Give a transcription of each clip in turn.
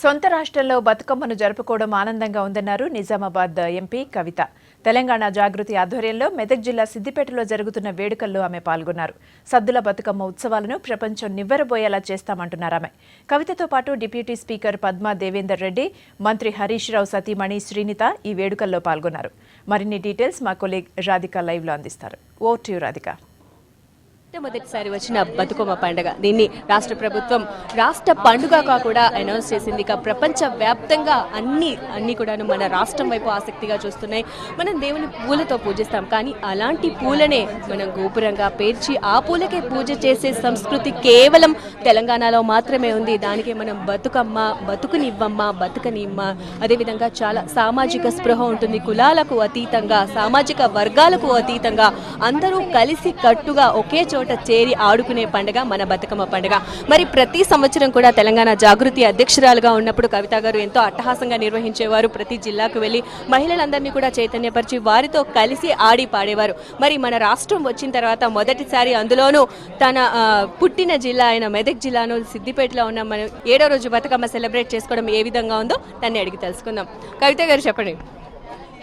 సొంత రాష్ట్రంలో బతుకమ్మను జరుపుకోవడం ఆనందంగా ఉందన్నారు నిజామాబాద్ ఎంపీ కవిత. తెలంగాణ జాగృతి ఆధ్వర్యంలో మెదక్ జిల్లా సిద్దిపేటలో జరుగుతున్న వేడుకల్లో ఆమె పాల్గొన్నారు. సద్దుల బతుకమ్మ ఉత్సవాలను ప్రపంచం నివ్వెరబోయేలా చేస్తామంటున్నారు ఆమె. కవితతో పాటు డిప్యూటీ స్పీకర్ పద్మా దేవేందర్ రెడ్డి, మంత్రి హరీష్ రావు సతీమణి శ్రీనిత ఈ వేడుకల్లో పాల్గొన్నారు. మరిన్ని డీటెయిల్స్ మా కొలీగ్ రాధిక లైవ్లో అందిస్తారు. Over to you Radhika. మొదటిసారి వచ్చిన బతుకమ్మ పండుగ, దీన్ని రాష్ట్ర ప్రభుత్వం రాష్ట్ర పండుగగా కూడా అనౌన్స్ చేసింది. ఇక ప్రపంచ వ్యాప్తంగా అన్ని కూడాను మన రాష్ట్రం వైపు ఆసక్తిగా చూస్తున్నాయి. మనం దేవుని పూలతో పూజిస్తాం, కానీ అలాంటి పూలనే మనం గోపురంగా పేర్చి ఆ పూలకే పూజ చేసే సంస్కృతి కేవలం తెలంగాణలో మాత్రమే ఉంది. దానికి మనం బతుకమ్మ, బతుకునివ్వమ్మ, బతుకనిమ్మ, అదేవిధంగా చాలా సామాజిక స్పృహ ఉంటుంది. కులాలకు అతీతంగా, సామాజిక వర్గాలకు అతీతంగా అందరూ కలిసి కట్టుగా ఒకే చోట చేరి ఆడుకునే పండుగ మన బతుకమ్మ పండుగ. మరి ప్రతి సంవత్సరం కూడా తెలంగాణ జాగృతి అధ్యక్షురాలుగా ఉన్నప్పుడు కవిత గారు ఎంతో అట్టహాసంగా నిర్వహించేవారు. ప్రతి జిల్లాకు వెళ్ళి మహిళలందరినీ కూడా చైతన్యపరిచి వారితో కలిసి ఆడి పాడేవారు. మరి మన రాష్ట్రం వచ్చిన తర్వాత మొదటిసారి, అందులోనూ తన పుట్టిన జిల్లా అయిన మెదక్ జిల్లాను సిద్దిపేటలో ఉన్న మనం 7వ రోజు బతుకమ్మ సెలబ్రేట్ చేసుకోవడం ఏ విధంగా ఉందో దాన్ని అడిగి తెలుసుకుందాం. కవిత గారు చెప్పండి,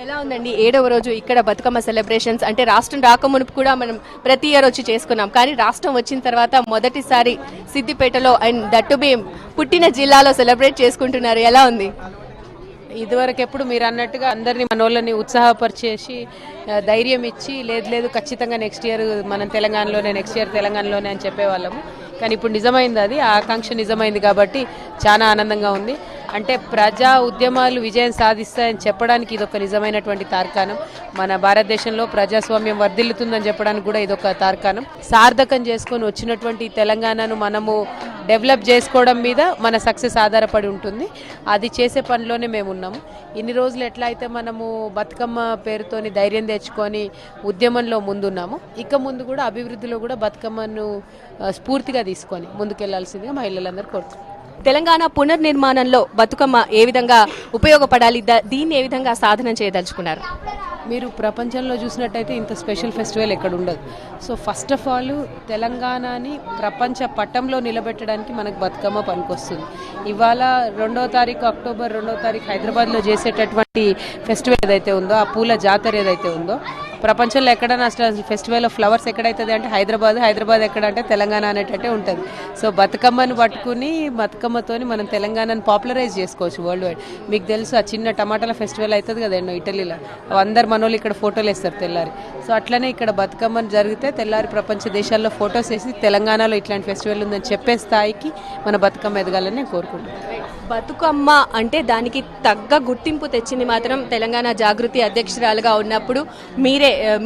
ఎలా ఉందండి 7వ రోజు ఇక్కడ బతుకమ్మ సెలబ్రేషన్స్? అంటే రాష్ట్రం రాకమునుపు కూడా మనం ప్రతి ఇయర్ వచ్చి చేసుకున్నాం, కానీ రాష్ట్రం వచ్చిన తర్వాత మొదటిసారి సిద్దిపేటలో అండ్ దట్టు బి పుట్టిన జిల్లాలో సెలబ్రేట్ చేసుకుంటున్నారు. ఎలా ఉంది? ఇదివరకు ఎప్పుడు మీరు అన్నట్టుగా అందరినీ మనోళ్ళని ఉత్సాహపరిచేసి ధైర్యం ఇచ్చి లేదు ఖచ్చితంగా నెక్స్ట్ ఇయర్ మనం నెక్స్ట్ ఇయర్ తెలంగాణలోనే అని చెప్పేవాళ్ళము. కానీ ఇప్పుడు నిజమైంది, అది ఆ ఆకాంక్ష నిజమైంది కాబట్టి చాలా ఆనందంగా ఉంది. అంటే ప్రజా ఉద్యమాలు విజయం సాధిస్తాయని చెప్పడానికి ఇదొక నిజమైనటువంటి తార్కాణం. మన భారతదేశంలో ప్రజాస్వామ్యం వర్ధిల్లుతుందని చెప్పడానికి కూడా ఇదొక తార్కాణం. సార్థకం చేసుకొని వచ్చినటువంటి తెలంగాణను మనము డెవలప్ చేసుకోవడం మీద మన సక్సెస్ ఆధారపడి ఉంటుంది. అది చేసే పనిలోనే మేము ఉన్నాము. ఇన్ని రోజులు ఎట్లా అయితే మనము బతుకమ్మ పేరుతోని ధైర్యం తెచ్చుకొని ఉద్యమంలో ముందున్నాము, ఇక ముందు కూడా అభివృద్ధిలో కూడా బతుకమ్మను స్ఫూర్తిగా తీసుకొని ముందుకెళ్లాల్సిందిగా మహిళలందరూ కోరుతున్నారు. తెలంగాణ పునర్నిర్మాణంలో బతుకమ్మ ఏ విధంగా ఉపయోగపడాలి, దీన్ని ఏ విధంగా సాధన చేయదలుచుకున్నారు? మీరు ప్రపంచంలో చూసినట్టయితే ఇంత స్పెషల్ ఫెస్టివల్ ఎక్కడ ఉండదు. సో ఫస్ట్ ఆఫ్ ఆల్ తెలంగాణని ప్రపంచ పట్టంలో నిలబెట్టడానికి మనకు బతుకమ్మ పనికొస్తుంది. ఇవాళ అక్టోబర్ 2వ తారీఖు హైదరాబాద్లో చేసేటటువంటి ఫెస్టివల్ ఏదైతే ఉందో, ఆ పూల జాతర ఏదైతే ఉందో, ప్రపంచంలో ఎక్కడైనా అసలు ఫెస్టివల్ ఆఫ్ ఫ్లవర్స్ ఎక్కడైతుంది అంటే హైదరాబాద్ ఎక్కడంటే తెలంగాణ అనేటట్టే ఉంటుంది. సో బతుకమ్మను పట్టుకుని బతుకమ్మతోని మనం తెలంగాణను పాపులరైజ్ చేసుకోవచ్చు వరల్డ్ వైడ్. మీకు తెలుసు ఆ చిన్న టమాటాల ఫెస్టివల్ అవుతుంది కదా ఎన్నో ఇటలీలో, అందరు మనోళ్ళు ఇక్కడ ఫోటోలు వేస్తారు తెల్లారి. సో అట్లనే ఇక్కడ బతుకమ్మను జరిగితే తెల్లారి ప్రపంచ దేశాల్లో ఫొటోస్ వేసి తెలంగాణలో ఇట్లాంటి ఫెస్టివల్ ఉందని చెప్పే స్థాయికి మన బతుకమ్మ ఎదగాలని నేను కోరుకుంటున్నాను. బతుకమ్మ అంటే దానికి తగ్గ గుర్తింపు తెచ్చింది మాత్రం తెలంగాణ జాగృతి అధ్యక్షురాలుగా ఉన్నప్పుడు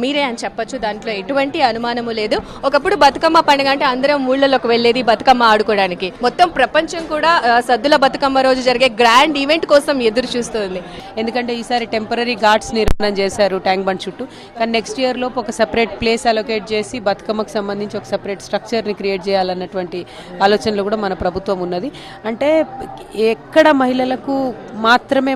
మీరే అని చెప్పొచ్చు. దాంట్లో ఎటువంటి అనుమానము లేదు. ఒకప్పుడు బతుకమ్మ పండుగ అంటే అందరం ఊళ్ళలోకి వెళ్ళేది బతుకమ్మ ఆడుకోవడానికి. మొత్తం ప్రపంచం కూడా సద్దుల బతుకమ్మ రోజు జరిగే గ్రాండ్ ఈవెంట్ కోసం ఎదురు చూస్తుంది. ఎందుకంటే ఈసారి టెంపరీ ఘాట్స్ నిర్మాణం చేశారు ట్యాంక్ బండ్ చుట్టూ, కానీ నెక్స్ట్ ఇయర్ లోపు ఒక సెపరేట్ ప్లేస్ అలొకేట్ చేసి బతుకమ్మకు సంబంధించి ఒక సెపరేట్ స్ట్రక్చర్ని క్రియేట్ చేయాలన్నటువంటి ఆలోచనలో కూడా మన ప్రభుత్వం ఉన్నది. అంటే ఎక్కడ మహిళలకు మాత్రమే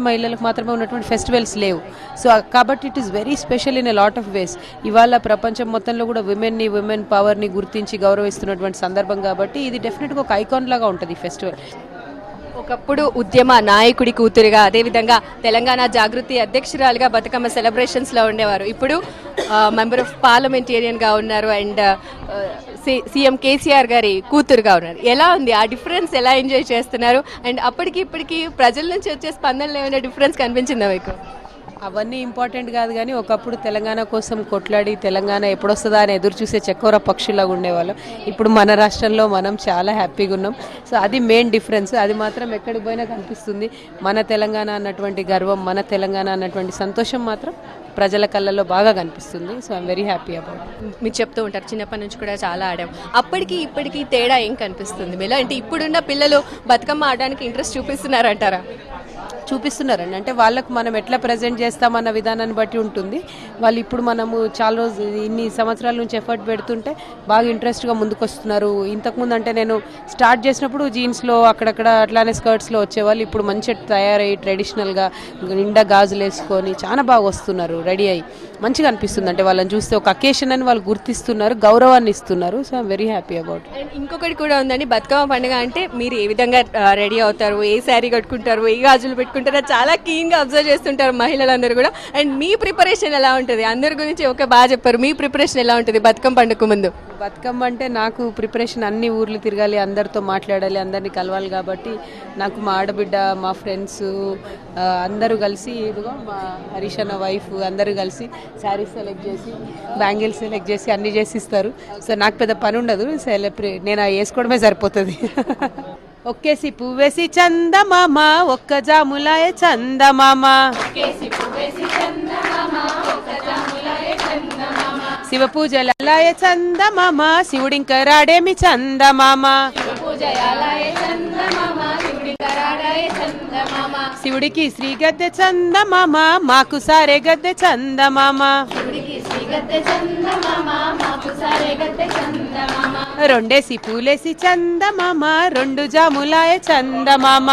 ఉన్నటువంటి ఫెస్టివల్స్ లేవు. సో కాబట్టి it is very special in a lot of ways. ఇవాళ ప్రపంచం మొత్తంలో కూడా విమెన్ పవర్ని గుర్తించి గౌరవిస్తున్నటువంటి సందర్భం కాబట్టి ఇది డెఫినెట్గా ఒక ఐకాన్ లాగా ఉంటుంది ఈ ఫెస్టివల్. ఒకప్పుడు ఉద్యమ నాయకుడి కూతురుగా, అదేవిధంగా తెలంగాణ జాగృతి అధ్యక్షురాలుగా బతుకమ్మ సెలబ్రేషన్స్లో ఉండేవారు. ఇప్పుడు మెంబర్ ఆఫ్ పార్లమెంటేరియన్గా ఉన్నారు అండ్ సీఎం కేసీఆర్ గారి కూతురుగా ఉన్నారు. ఎలా ఉంది ఆ డిఫరెన్స్? ఎలా ఎంజాయ్ చేస్తున్నారు? అండ్ అప్పటికి ఇప్పటికి ప్రజల నుంచి వచ్చే స్పందనలో ఏమైనా డిఫరెన్స్ కనిపించిందా మీకు? అవన్నీ ఇంపార్టెంట్ కాదు, కానీ ఒకప్పుడు తెలంగాణ కోసం కొట్లాడి తెలంగాణ ఎప్పుడొస్తుందా అని ఎదురు చూసే చక్కెర పక్షులాగా ఉండేవాళ్ళం. ఇప్పుడు మన రాష్ట్రంలో మనం చాలా హ్యాపీగా ఉన్నాం. సో అది మెయిన్ డిఫరెన్స్. అది మాత్రం ఎక్కడికి పోయినా కనిపిస్తుంది. మన తెలంగాణ అన్నటువంటి గర్వం, మన తెలంగాణ అన్నటువంటి సంతోషం మాత్రం ప్రజల కళ్ళల్లో బాగా కనిపిస్తుంది. So I'm very happy about. మీరు చెప్తూ ఉంటారు చిన్నప్పటి నుంచి కూడా చాలా ఆడాం. అప్పటికి ఇప్పటికీ తేడా ఏం కనిపిస్తుంది మీలో? అంటే ఇప్పుడున్న పిల్లలు బతుకమ్మ ఆడడానికి ఇంట్రెస్ట్ చూపిస్తున్నారంటారా? చూపిస్తున్నారండి. అంటే వాళ్ళకు మనం ఎట్లా ప్రజెంట్ చేస్తామన్న విధానాన్ని బట్టి ఉంటుంది. వాళ్ళు ఇప్పుడు మనము చాలా రోజు ఇన్ని సంవత్సరాల నుంచి ఎఫర్ట్ పెడుతుంటే బాగా ఇంట్రెస్ట్గా ముందుకు వస్తున్నారు. ఇంతకుముందు అంటే నేను స్టార్ట్ చేసినప్పుడు జీన్స్లో అక్కడక్కడ అట్లానే స్కర్ట్స్లో వచ్చేవాళ్ళు. ఇప్పుడు మంచిగా తయారయ్యి ట్రెడిషనల్గా నిండా గాజులు వేసుకొని చాలా బాగా వస్తున్నారు, రెడీ అయ్యి మంచిగా అనిపిస్తుంది. అంటే వాళ్ళని చూస్తే ఒక అకేషన్ అని వాళ్ళు గుర్తిస్తున్నారు, గౌరవాన్ని ఇస్తున్నారు. So I'm very happy about. And ఇంకొకటి కూడా ఉందండి, బతుకమ్మ పండుగ అంటే మీరు ఏ విధంగా రెడీ అవుతారు, ఏ శారీ కట్టుకుంటారు, ఏ గాజులు పెట్టుకుంటారో చాలా కీన్గా అబ్జర్వ్ చేస్తుంటారు మహిళలందరూ కూడా. అండ్ మీ ప్రిపరేషన్ ఎలా ఉంటుంది? అందరి గురించి ఒక బాగా చెప్పారు, మీ ప్రిపరేషన్ ఎలా ఉంటుంది బతుకమ్మ పండుగ ముందు? బతుకమ్మ అంటే నాకు ప్రిపరేషన్ అన్ని ఊర్లు తిరగాలి, అందరితో మాట్లాడాలి, అందరినీ కలవాలి. కాబట్టి నాకు మా ఆడబిడ్డ, మా ఫ్రెండ్స్ అందరూ కలిసి, ఇదిగో మా హరీష్ అన్న వైఫ్ అందరూ కలిసి శారీస్ సెలెక్ట్ చేసి, బ్యాంగిల్స్ సెలెక్ట్ చేసి అన్ని చేసి ఇస్తారు. సో నాకు పెద్ద పని ఉండదు, నేను వేసుకోవడమే సరిపోతుంది. ఒక్కేసి పువ్వేసి చందమామ, ఒక్క జాములాయ చందమామ, శివ పూజలాయ చందమామ, శివుడింక రాడేమి చందమామ, శివుడికి శ్రీ గద్దె చందమామ, మాకు సారే గద్దె చందమామ, రెండేసి పూలేసి చందమామ, రెండు జాములాయ చందమామ,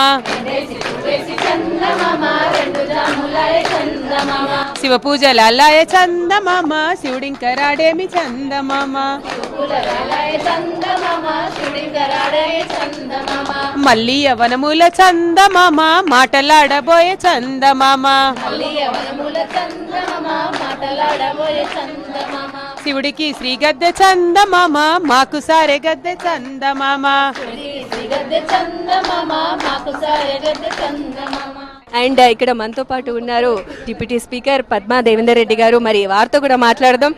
శివ పూజలాయ చందమామ, శివుడింక రాడేమి చందమామ, మళ్ళీ యవనముల చందమామ, మాటలాడబోయే చందమామ, శివుడికి శ్రీ గద్దె చందమామ, మాకు సారే గద్దె చందమామ. అండ్ ఇక్కడ మనతో పాటు ఉన్నారు డిప్యూటీ స్పీకర్ పద్మా దేవేందర్ రెడ్డి గారు. మరి వారితో కూడా మాట్లాడదాం.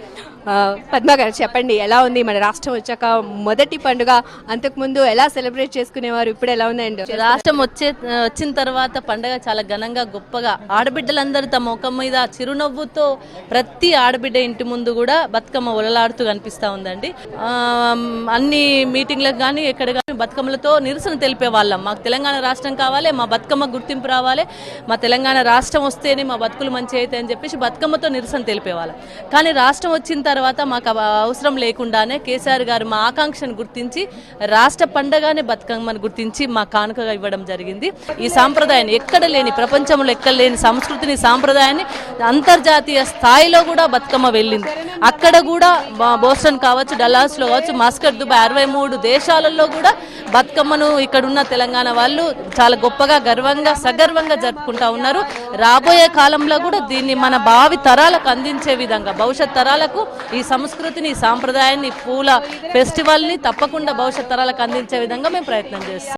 పద్మా గారు చెప్పండి, ఎలా ఉంది మన రాష్ట్రం వచ్చాక మొదటి పండుగ? అంతకుముందు ఎలా సెలబ్రేట్ చేసుకునేవారు, ఇప్పుడు ఎలా ఉందండి? రాష్ట్రం వచ్చిన తర్వాత పండగ చాలా ఘనంగా గొప్పగా ఆడబిడ్డలందరూ తమ ముఖం మీద చిరునవ్వుతో ప్రతి ఆడబిడ్డ ఇంటి ముందు కూడా బతుకమ్మ ఒలలాడుతూ కనిపిస్తూ ఉందండి. అన్ని మీటింగ్లకు కానీ ఎక్కడ కానీ బతుకమ్మలతో నిరసన తెలిపే వాళ్ళం. మాకు తెలంగాణ రాష్ట్రం కావాలి, మా బతుకమ్మ గుర్తింపు రావాలి, మా తెలంగాణ రాష్ట్రం వస్తేనే మా బతుకులు మంచి అవుతాయి అని చెప్పేసి బతుకమ్మతో నిరసన తెలిపేవాళ్ళం. కానీ రాష్ట్రం వచ్చిన తర్వాత మాకు అవసరం లేకుండానే కేసీఆర్ గారు మా ఆకాంక్షను గుర్తించి రాష్ట్ర పండగనే బతుకమ్మను గుర్తించి మా కానుకగా ఇవ్వడం జరిగింది. ఈ సాంప్రదాయాన్ని ఎక్కడ లేని, ప్రపంచంలో ఎక్కడ లేని సంస్కృతిని, సాంప్రదాయాన్ని అంతర్జాతీయ స్థాయిలో కూడా బతుకమ్మ వెళ్ళింది. అక్కడ కూడా బోస్టన్ కావచ్చు, డల్లాస్లో కావచ్చు, మస్కట్, దుబాయ్ 63 దేశాలలో కూడా బతుకమ్మను ఇక్కడున్న తెలంగాణ వాళ్ళు చాలా గొప్పగా, గర్వంగా, సగర్వంగా జరుపుకుంటా ఉన్నారు. రాబోయే కాలంలో కూడా దీన్ని మన భావి తరాలకు అందించే విధంగా, భవిష్యత్ తరాలకు ఈ సంస్కృతిని, ఈ సాంప్రదాయాన్ని, పూల ఫెస్టివల్ని తప్పకుండా భవిష్యత్ తరాలకు అందించే విధంగా మేము ప్రయత్నం చేస్తాం.